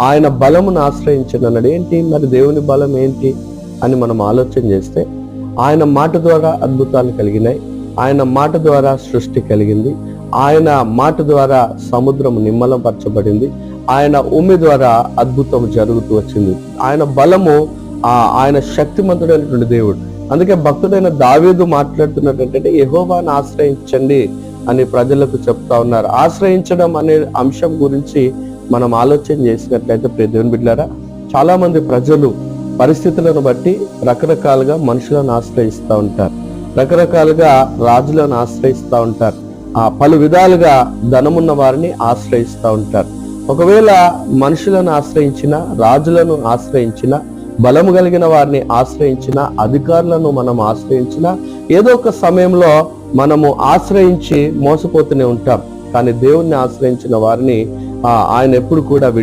ఆయన బలమును ఆశ్రయించను అన్నాడు. ఏంటి మరి దేవుని బలం ఏంటి అని మనం ఆలోచన చేస్తే, ఆయన మాట ద్వారా అద్భుతాలు కలిగినాయి, ఆయన మాట ద్వారా సృష్టి కలిగింది, ఆయన మాట ద్వారా సముద్రం నిమ్మలంపరచబడింది, ఆయన ఉమ్మి ద్వారా అద్భుతం జరుగుతూ వచ్చింది. ఆయన బలము, ఆయన శక్తిమంతుడైనటువంటి దేవుడు. అందుకే భక్తుడైన దావీదు మాట్లాడుతున్నట్టు యెహోవాను ఆశ్రయించండి అని ప్రజలకు చెప్తా ఉన్నారు. ఆశ్రయించడం అనే అంశం గురించి మనం ఆలోచన చేసినట్లయితే ప్రియ దేవుని బిడ్డలారా, చాలా మంది ప్రజలు పరిస్థితులను బట్టి రకరకాలుగా మనుషులను ఆశ్రయిస్తూ ఉంటారు, రకరకాలుగా రాజులను ఆశ్రయిస్తూ ఉంటారు, పలు విధాలుగా ధనమున్న వారిని ఆశ్రయిస్తూ ఉంటారు. ఒకవేళ మనుషులను ఆశ్రయించిన, రాజులను ఆశ్రయించిన, బలము కలిగిన వారిని ఆశ్రయించిన, అధికారులను మనం ఆశ్రయించిన, ఏదో ఒక సమయంలో మనము ఆశ్రయించి మోసపోతూనే ఉంటాం. కానీ దేవుణ్ణి ఆశ్రయించిన వారిని ఆయన ఎప్పుడు కూడా